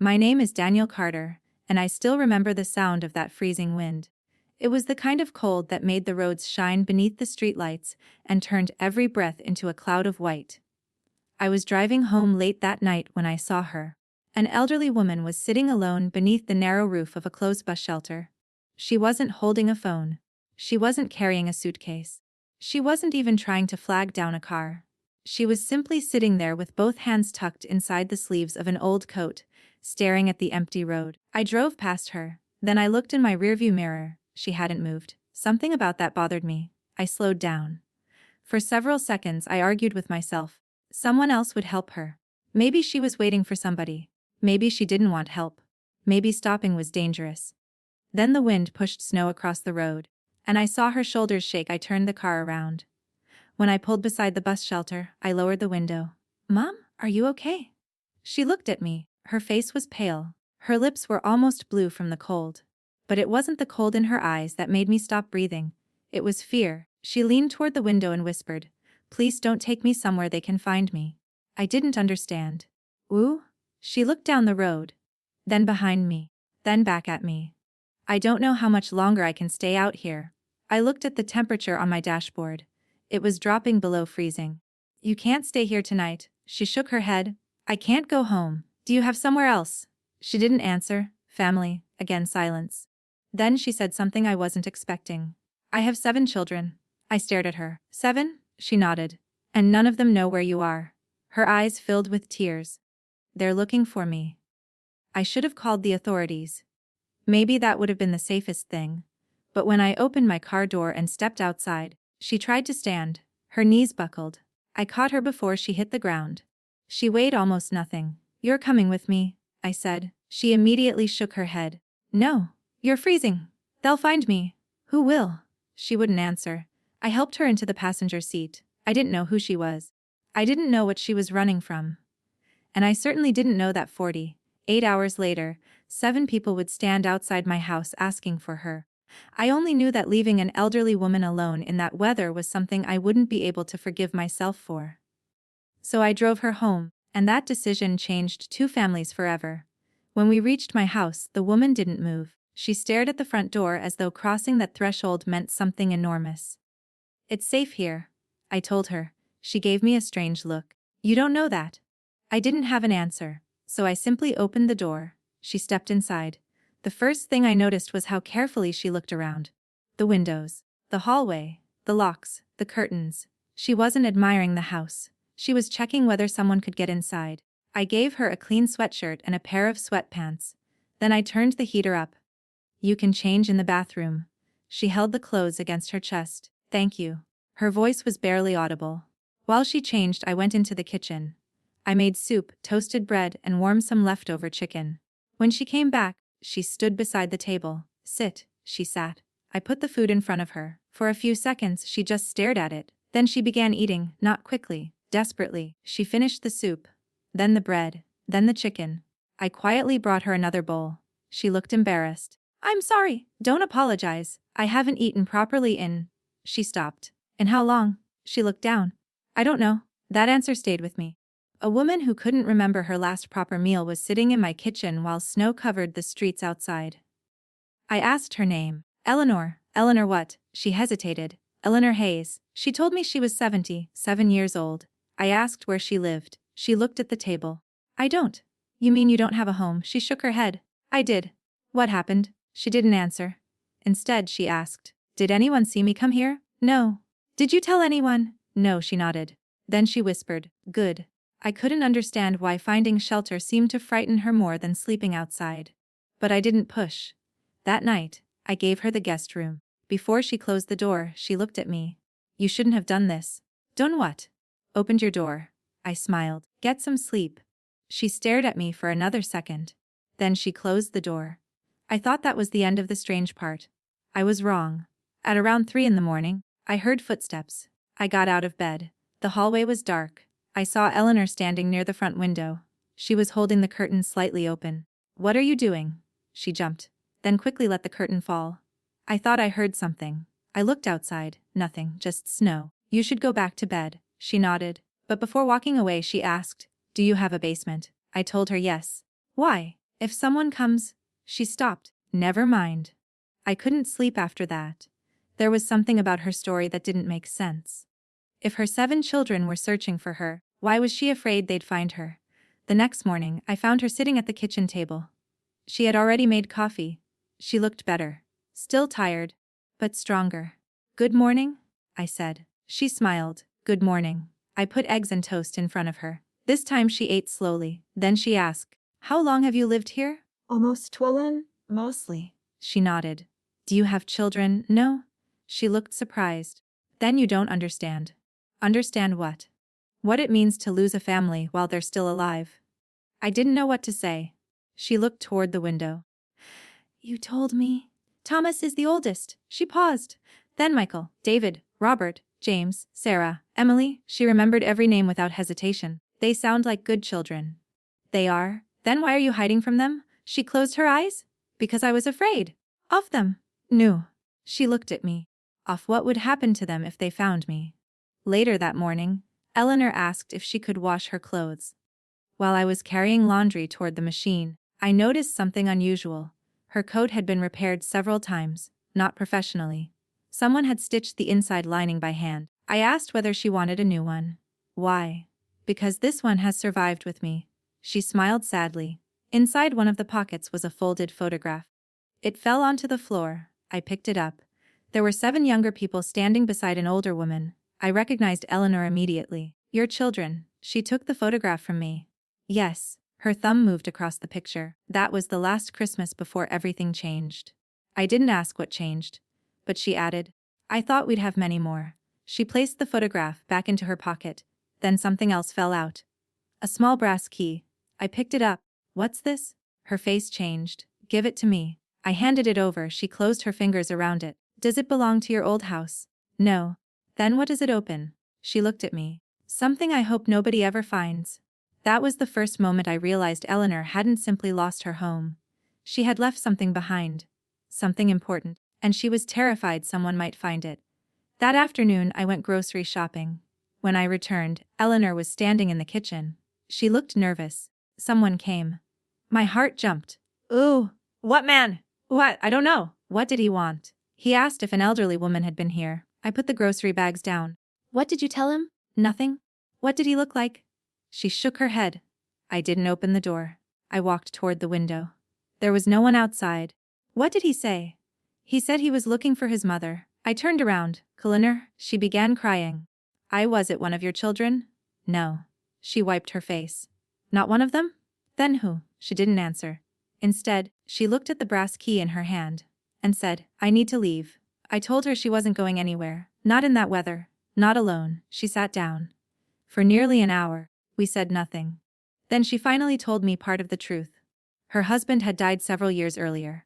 My name is Daniel Carter, and I still remember the sound of that freezing wind. It was the kind of cold that made the roads shine beneath the streetlights and turned every breath into a cloud of white. I was driving home late that night when I saw her. An elderly woman was sitting alone beneath the narrow roof of a closed bus shelter. She wasn't holding a phone. She wasn't carrying a suitcase. She wasn't even trying to flag down a car. She was simply sitting there with both hands tucked inside the sleeves of an old coat, staring at the empty road. I drove past her. Then I looked in my rearview mirror. She hadn't moved. Something about that bothered me. I slowed down. For several seconds I argued with myself. Someone else would help her. Maybe she was waiting for somebody. Maybe she didn't want help. Maybe stopping was dangerous. Then the wind pushed snow across the road, and I saw her shoulders shake. I turned the car around. When I pulled beside the bus shelter, I lowered the window. "Mom, are you okay?" She looked at me. Her face was pale. Her lips were almost blue from the cold. But it wasn't the cold in her eyes that made me stop breathing. It was fear. She leaned toward the window and whispered, "Please don't take me somewhere they can find me." I didn't understand. "Ooh?" She looked down the road. Then behind me. Then back at me. "I don't know how much longer I can stay out here." I looked at the temperature on my dashboard. It was dropping below freezing. "You can't stay here tonight." She shook her head. "I can't go home. Do you have somewhere else?" She didn't answer. Family. Again silence. Then she said something I wasn't expecting. "I have 7 children." I stared at her. "7?" She nodded. "And none of them know where you are." Her eyes filled with tears. "They're looking for me." I should have called the authorities. Maybe that would have been the safest thing. But when I opened my car door and stepped outside, she tried to stand. Her knees buckled. I caught her before she hit the ground. She weighed almost nothing. "You're coming with me," I said. She immediately shook her head. "No. You're freezing. They'll find me." "Who will?" She wouldn't answer. I helped her into the passenger seat. I didn't know who she was. I didn't know what she was running from. And I certainly didn't know that 48 hours later, 7 people would stand outside my house asking for her. I only knew that leaving an elderly woman alone in that weather was something I wouldn't be able to forgive myself for. So I drove her home, and that decision changed 2 families forever. When we reached my house, the woman didn't move. She stared at the front door as though crossing that threshold meant something enormous. "It's safe here," I told her. She gave me a strange look. "You don't know that." I didn't have an answer, so I simply opened the door. She stepped inside. The first thing I noticed was how carefully she looked around. The windows, the hallway, the locks, the curtains. She wasn't admiring the house. She was checking whether someone could get inside. I gave her a clean sweatshirt and a pair of sweatpants. Then I turned the heater up. "You can change in the bathroom." She held the clothes against her chest. "Thank you." Her voice was barely audible. While she changed, I went into the kitchen. I made soup, toasted bread, and warmed some leftover chicken. When she came back, she stood beside the table. "Sit." She sat. I put the food in front of her. For a few seconds, she just stared at it. Then she began eating, not quickly, desperately. She finished the soup. Then the bread. Then the chicken. I quietly brought her another bowl. She looked embarrassed. "I'm sorry." "Don't apologize. I haven't eaten properly in..." She stopped. "In how long?" She looked down. "I don't know." That answer stayed with me. A woman who couldn't remember her last proper meal was sitting in my kitchen while snow covered the streets outside. I asked her name. "Eleanor." "Eleanor what?" She hesitated. "Eleanor Hayes." She told me she was 77 years old. I asked where she lived. She looked at the table. "I don't." "You mean you don't have a home?" She shook her head. "I did." "What happened?" She didn't answer. Instead, she asked, "Did anyone see me come here?" "No." "Did you tell anyone?" "No." She nodded. Then she whispered, "Good." I couldn't understand why finding shelter seemed to frighten her more than sleeping outside. But I didn't push. That night, I gave her the guest room. Before she closed the door, she looked at me. "You shouldn't have done this." "Done what?" "Opened your door." I smiled. "Get some sleep." She stared at me for another second. Then she closed the door. I thought that was the end of the strange part. I was wrong. At around 3 in the morning, I heard footsteps. I got out of bed. The hallway was dark. I saw Eleanor standing near the front window. She was holding the curtain slightly open. "What are you doing?" She jumped, then quickly let the curtain fall. I thought I heard something. I looked outside. Nothing, just snow. "You should go back to bed." She nodded. But before walking away, she asked, "Do you have a basement?" I told her yes. "Why?" If someone comes, she stopped. Never mind. I couldn't sleep after that. There was something about her story that didn't make sense. If her 7 children were searching for her, why was she afraid they'd find her? The next morning, I found her sitting at the kitchen table. She had already made coffee. She looked better. Still tired, but stronger. "Good morning," I said. She smiled. "Good morning." I put eggs and toast in front of her. This time she ate slowly. Then she asked, "How long have you lived here?" Almost 12. "Mostly." She nodded. "Do you have children?" "No." She looked surprised. "Then you don't understand." "Understand what?" "What it means to lose a family while they're still alive." I didn't know what to say. She looked toward the window. "You told me." "Thomas is the oldest." She paused. "Then Michael, David, Robert, James, Sarah, Emily." She remembered every name without hesitation. "They sound like good children." "They are." "Then why are you hiding from them?" She closed her eyes. "Because I was afraid." "Of them?" "No." She looked at me. "Of what would happen to them if they found me." Later that morning, Eleanor asked if she could wash her clothes. While I was carrying laundry toward the machine, I noticed something unusual. Her coat had been repaired several times, not professionally. Someone had stitched the inside lining by hand. I asked whether she wanted a new one. "Why?" "Because this one has survived with me." She smiled sadly. Inside one of the pockets was a folded photograph. It fell onto the floor. I picked it up. There were 7 younger people standing beside an older woman. I recognized Eleanor immediately. "Your children." She took the photograph from me. "Yes." Her thumb moved across the picture. "That was the last Christmas before everything changed." I didn't ask what changed. But she added, "I thought we'd have many more." She placed the photograph back into her pocket. Then something else fell out. A small brass key. I picked it up. "What's this?" Her face changed. "Give it to me." I handed it over. She closed her fingers around it. "Does it belong to your old house?" "No." "Then what does it open?" She looked at me. "Something I hope nobody ever finds." That was the first moment I realized Eleanor hadn't simply lost her home. She had left something behind. Something important. And she was terrified someone might find it. That afternoon I went grocery shopping. When I returned, Eleanor was standing in the kitchen. She looked nervous. Someone came. My heart jumped. "Ooh, what man?" "What? I don't know." "What did he want?" "He asked if an elderly woman had been here." I put the grocery bags down. "What did you tell him?" "Nothing." "What did he look like?" She shook her head. I didn't open the door. I walked toward the window. There was no one outside. "What did he say?" "He said he was looking for his mother." I turned around. "Eleanor," she began crying. Was it one of your children?" "No." She wiped her face. "Not one of them?" "Then who?" She didn't answer. Instead, she looked at the brass key in her hand and said, "I need to leave." I told her she wasn't going anywhere. Not in that weather. Not alone. She sat down. For nearly an hour, we said nothing. Then she finally told me part of the truth. Her husband had died several years earlier.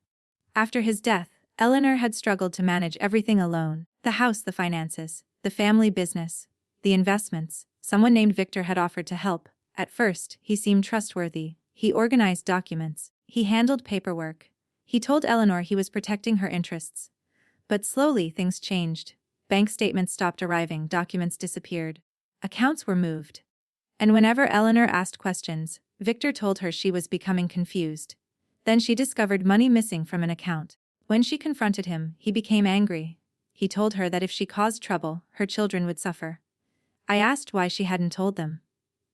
After his death, Eleanor had struggled to manage everything alone: the house, the finances, the family business, the investments. Someone named Victor had offered to help. At first, he seemed trustworthy. He organized documents. He handled paperwork. He told Eleanor he was protecting her interests. But slowly things changed. Bank statements stopped arriving, documents disappeared. Accounts were moved. And whenever Eleanor asked questions, Victor told her she was becoming confused. Then she discovered money missing from an account. When she confronted him, he became angry. He told her that if she caused trouble, her children would suffer. I asked why she hadn't told them.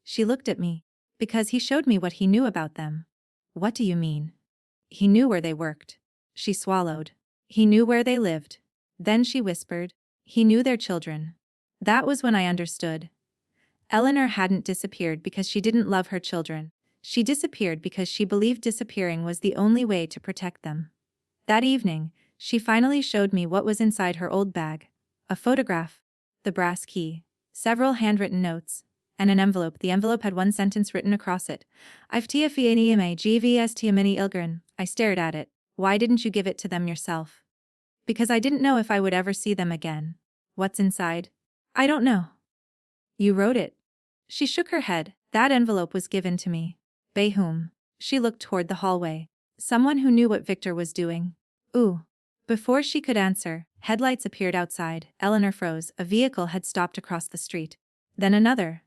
She looked at me. "Because he showed me what he knew about them." "What do you mean?" "He knew where they worked." She swallowed. "He knew where they lived." Then she whispered, "He knew their children." That was when I understood. Eleanor hadn't disappeared because she didn't love her children. She disappeared because she believed disappearing was the only way to protect them. That evening, she finally showed me what was inside her old bag. A photograph, the brass key, several handwritten notes, and an envelope. The envelope had one sentence written across it. "I've TFENEMAGVST Ilgren." I stared at it. "Why didn't you give it to them yourself?" "Because I didn't know if I would ever see them again." "What's inside?" "I don't know." "You wrote it." She shook her head. "That envelope was given to me." "By whom?" She looked toward the hallway. "Someone who knew what Victor was doing." "Ooh." Before she could answer, headlights appeared outside. Eleanor froze. A vehicle had stopped across the street. Then another,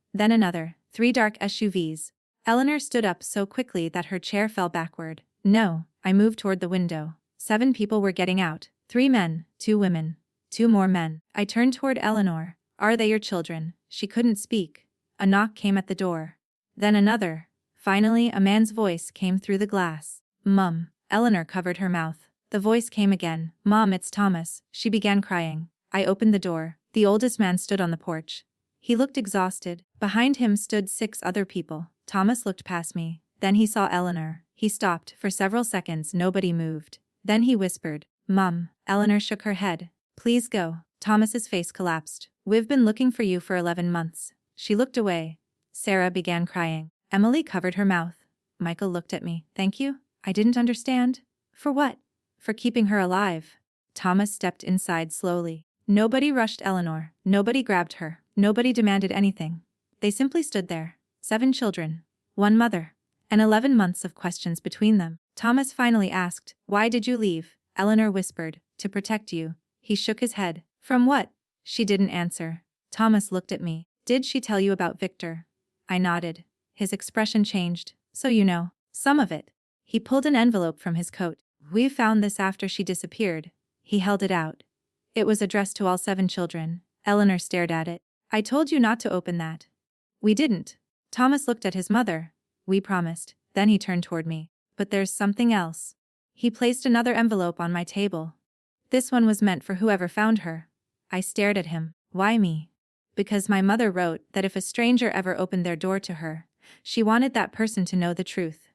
3 dark SUVs. Eleanor stood up so quickly that her chair fell backward. No, I moved toward the window. 7 people were getting out. 3 men, 2 women, 2 more men. I turned toward Eleanor. Are they your children? She couldn't speak. A knock came at the door. Then another. Finally, a man's voice came through the glass. Mum. Eleanor covered her mouth. The voice came again. Mom, it's Thomas. She began crying. I opened the door. The oldest man stood on the porch. He looked exhausted. Behind him stood 6 other people. Thomas looked past me. Then he saw Eleanor. He stopped. For several seconds nobody moved. Then he whispered, Mum. Eleanor shook her head. Please go. Thomas's face collapsed. We've been looking for you for 11 months. She looked away. Sarah began crying. Emily covered her mouth. Michael looked at me. Thank you? I didn't understand. For what? For keeping her alive. Thomas stepped inside slowly. Nobody rushed Eleanor. Nobody grabbed her. Nobody demanded anything. They simply stood there. 7 children. 1 mother. And 11 months of questions between them. Thomas finally asked, Why did you leave? Eleanor whispered, To protect you. He shook his head. From what? She didn't answer. Thomas looked at me. Did she tell you about Victor? I nodded. His expression changed. So you know. Some of it. He pulled an envelope from his coat. We found this after she disappeared. He held it out. It was addressed to all 7 children. Eleanor stared at it. I told you not to open that. We didn't. Thomas looked at his mother. We promised. Then he turned toward me. But there's something else. He placed another envelope on my table. This one was meant for whoever found her. I stared at him. Why me? Because my mother wrote that if a stranger ever opened their door to her, she wanted that person to know the truth.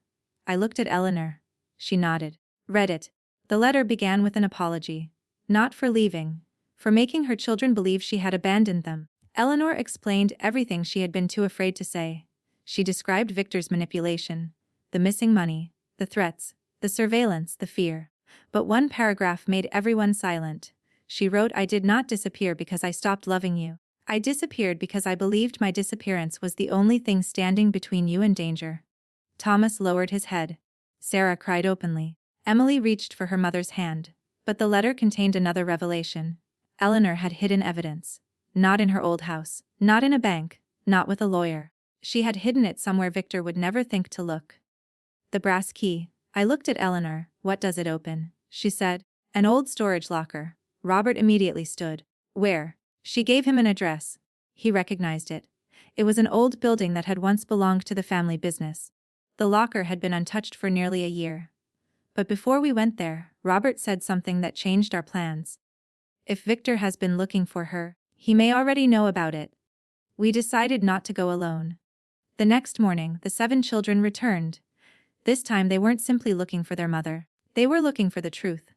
I looked at Eleanor. She nodded. Read it. The letter began with an apology. Not for leaving. For making her children believe she had abandoned them. Eleanor explained everything she had been too afraid to say. She described Victor's manipulation. The missing money. The threats. The surveillance. The fear. But one paragraph made everyone silent. She wrote, I did not disappear because I stopped loving you. I disappeared because I believed my disappearance was the only thing standing between you and danger. Thomas lowered his head. Sarah cried openly. Emily reached for her mother's hand. But the letter contained another revelation. Eleanor had hidden evidence. Not in her old house. Not in a bank. Not with a lawyer. She had hidden it somewhere Victor would never think to look. The brass key. I looked at Eleanor. What does it open? She said. An old storage locker. Robert immediately stood. Where? She gave him an address. He recognized it. It was an old building that had once belonged to the family business. The locker had been untouched for nearly a year. But before we went there, Robert said something that changed our plans. If Victor has been looking for her, he may already know about it. We decided not to go alone. The next morning, the 7 children returned. This time they weren't simply looking for their mother. They were looking for the truth.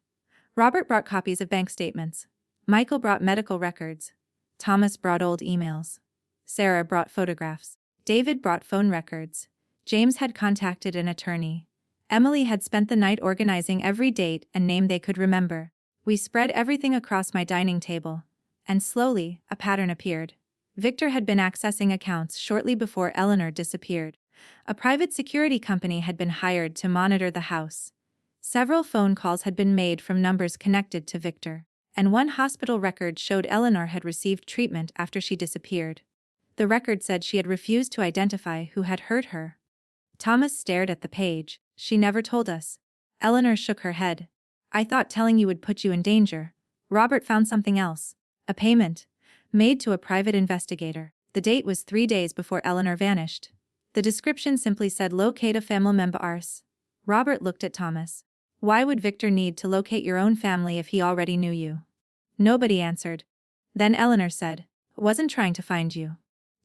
Robert brought copies of bank statements. Michael brought medical records. Thomas brought old emails. Sarah brought photographs. David brought phone records. James had contacted an attorney. Emily had spent the night organizing every date and name they could remember. We spread everything across my dining table. And slowly, a pattern appeared. Victor had been accessing accounts shortly before Eleanor disappeared. A private security company had been hired to monitor the house. Several phone calls had been made from numbers connected to Victor. And one hospital record showed Eleanor had received treatment after she disappeared. The record said she had refused to identify who had hurt her. Thomas stared at the page. She never told us. Eleanor shook her head. I thought telling you would put you in danger. Robert found something else. A payment. Made to a private investigator. The date was 3 days before Eleanor vanished. The description simply said locate a family member ours. Robert looked at Thomas. Why would Victor need to locate your own family if he already knew you? Nobody answered. Then Eleanor said, wasn't trying to find you.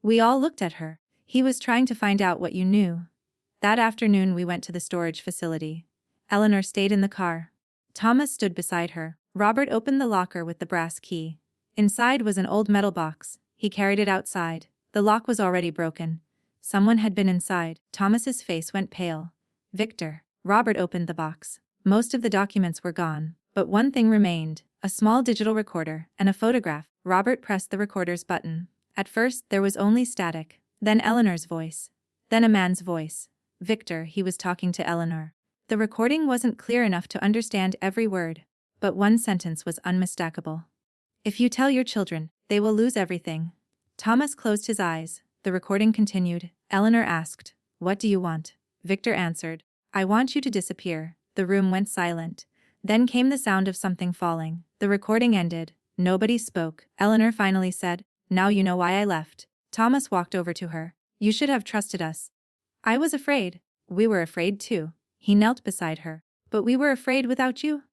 We all looked at her. He was trying to find out what you knew. That afternoon we went to the storage facility. Eleanor stayed in the car. Thomas stood beside her. Robert opened the locker with the brass key. Inside was an old metal box. He carried it outside. The lock was already broken. Someone had been inside. Thomas's face went pale. Victor. Robert opened the box. Most of the documents were gone, but one thing remained, a small digital recorder and a photograph. Robert pressed the recorder's button. At first, there was only static. Then Eleanor's voice. Then a man's voice. Victor, he was talking to Eleanor. The recording wasn't clear enough to understand every word, but one sentence was unmistakable. If you tell your children, they will lose everything. Thomas closed his eyes. The recording continued. Eleanor asked, "What do you want?" Victor answered. "I want you to disappear." The room went silent. Then came the sound of something falling. The recording ended. Nobody spoke. Eleanor finally said, "Now you know why I left." Thomas walked over to her. "You should have trusted us." "I was afraid." "We were afraid too." He knelt beside her. "But we were afraid without you."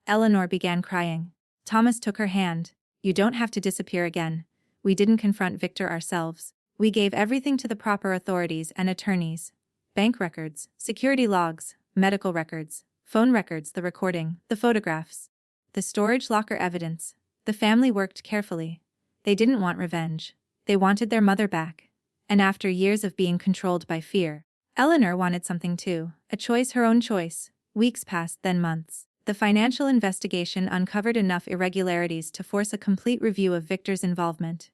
Eleanor began crying. Thomas took her hand. "You don't have to disappear again. We didn't confront Victor ourselves. We gave everything to the proper authorities and attorneys. Bank records, security logs, medical records, phone records, the recording, the photographs, the storage locker evidence. The family worked carefully. They didn't want revenge. They wanted their mother back. And after years of being controlled by fear, Eleanor wanted something too, a choice, her own choice. Weeks passed, then months. The financial investigation uncovered enough irregularities to force a complete review of Victor's involvement.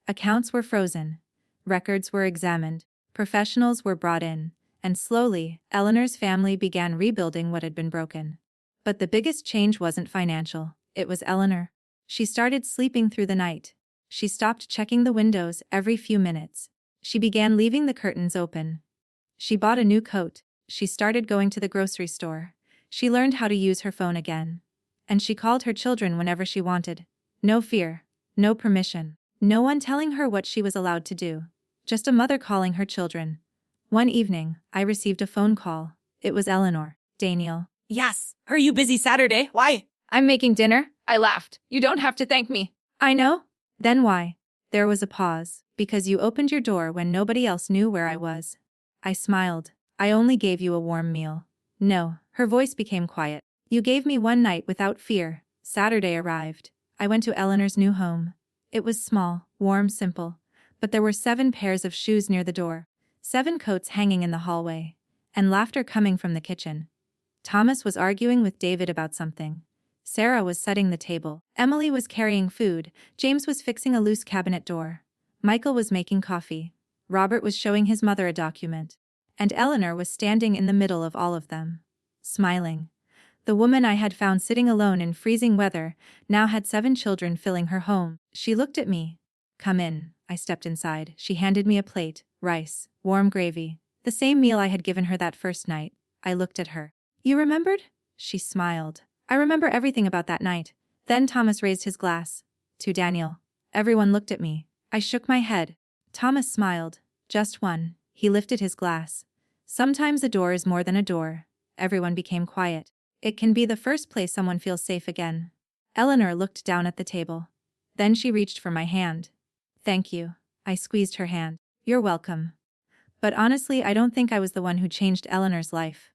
Accounts were frozen. Records were examined. Professionals were brought in. And slowly, Eleanor's family began rebuilding what had been broken. But the biggest change wasn't financial. It was Eleanor. She started sleeping through the night. She stopped checking the windows every few minutes. She began leaving the curtains open. She bought a new coat. She started going to the grocery store. She learned how to use her phone again. And she called her children whenever she wanted. No fear. No permission. No one telling her what she was allowed to do. Just a mother calling her children. One evening, I received a phone call. It was Eleanor. "Daniel." "Yes. Are you busy Saturday? Why?" "I'm making dinner." I laughed. "You don't have to thank me." "I know." "Then why?" There was a pause. "Because you opened your door when nobody else knew where I was." I smiled. "I only gave you a warm meal." "No." Her voice became quiet. "You gave me one night without fear." Saturday arrived. I went to Eleanor's new home. It was small, warm, simple. But there were 7 pairs of shoes near the door, 7 coats hanging in the hallway, and laughter coming from the kitchen. Thomas was arguing with David about something. Sarah was setting the table. Emily was carrying food. James was fixing a loose cabinet door. Michael was making coffee. Robert was showing his mother a document. And Eleanor was standing in the middle of all of them, smiling. The woman I had found sitting alone in freezing weather now had 7 children filling her home. She looked at me. "Come in." I stepped inside. She handed me a plate, rice, warm gravy, the same meal I had given her that first night. I looked at her. "You remembered?" She smiled. "I remember everything about that night." Then Thomas raised his glass. "To Daniel." Everyone looked at me. I shook my head. Thomas smiled. "Just one." He lifted his glass. "Sometimes a door is more than a door." Everyone became quiet. It can be the first place someone feels safe again. Eleanor looked down at the table. Then she reached for my hand. "Thank you." I squeezed her hand. "You're welcome." But honestly, I don't think I was the one who changed Eleanor's life.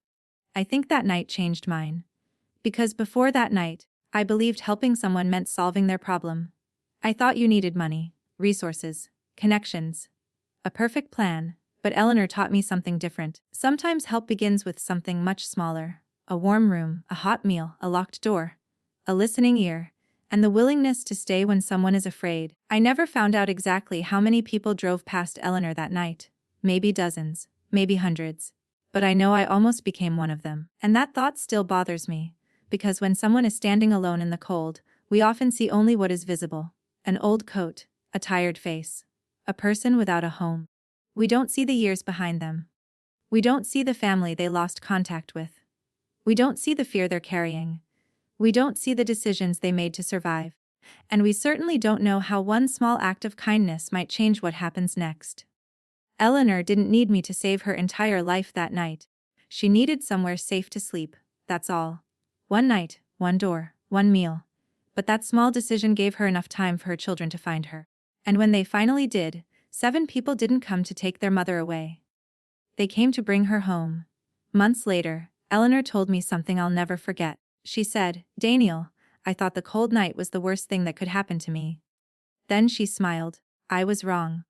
I think that night changed mine. Because before that night, I believed helping someone meant solving their problem. I thought you needed money, resources, connections, a perfect plan. But Eleanor taught me something different. Sometimes help begins with something much smaller. A warm room, a hot meal, a locked door, a listening ear, and the willingness to stay when someone is afraid. I never found out exactly how many people drove past Eleanor that night. Maybe dozens, maybe hundreds. But I know I almost became one of them. And that thought still bothers me. Because when someone is standing alone in the cold, we often see only what is visible. An old coat, a tired face, a person without a home. We don't see the years behind them. We don't see the family they lost contact with. We don't see the fear they're carrying. We don't see the decisions they made to survive. And we certainly don't know how one small act of kindness might change what happens next. Eleanor didn't need me to save her entire life that night. She needed somewhere safe to sleep, that's all. One night, one door, one meal. But that small decision gave her enough time for her children to find her. And when they finally did, 7 people didn't come to take their mother away. They came to bring her home. Months later, Eleanor told me something I'll never forget. She said, "Daniel, I thought the cold night was the worst thing that could happen to me." Then she smiled. I was wrong.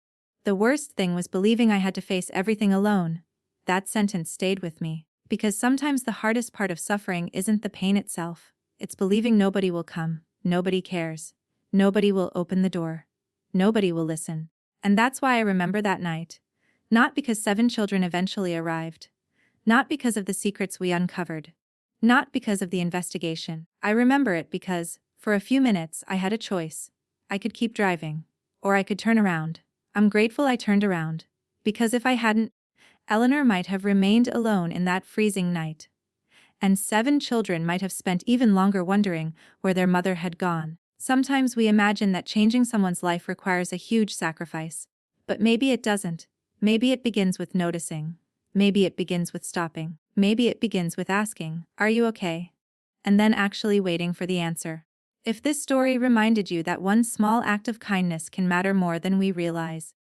The worst thing was believing I had to face everything alone. That sentence stayed with me. Because sometimes the hardest part of suffering isn't the pain itself. It's believing nobody will come, nobody cares, nobody will open the door, nobody will listen. And that's why I remember that night. Not because 7 children eventually arrived. Not because of the secrets we uncovered. Not because of the investigation. I remember it because, for a few minutes, I had a choice. I could keep driving. Or I could turn around. I'm grateful I turned around. Because if I hadn't, Eleanor might have remained alone in that freezing night. And 7 children might have spent even longer wondering where their mother had gone. Sometimes we imagine that changing someone's life requires a huge sacrifice. But maybe it doesn't. Maybe it begins with noticing. Maybe it begins with stopping. Maybe it begins with asking, "Are you okay?" And then actually waiting for the answer. If this story reminded you that one small act of kindness can matter more than we realize,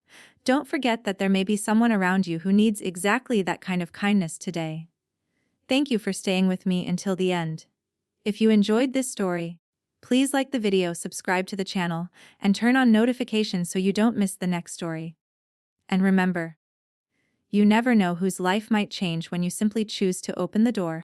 don't forget that there may be someone around you who needs exactly that kind of kindness today. Thank you for staying with me until the end. If you enjoyed this story, please like the video, subscribe to the channel, and turn on notifications so you don't miss the next story. And remember, you never know whose life might change when you simply choose to open the door.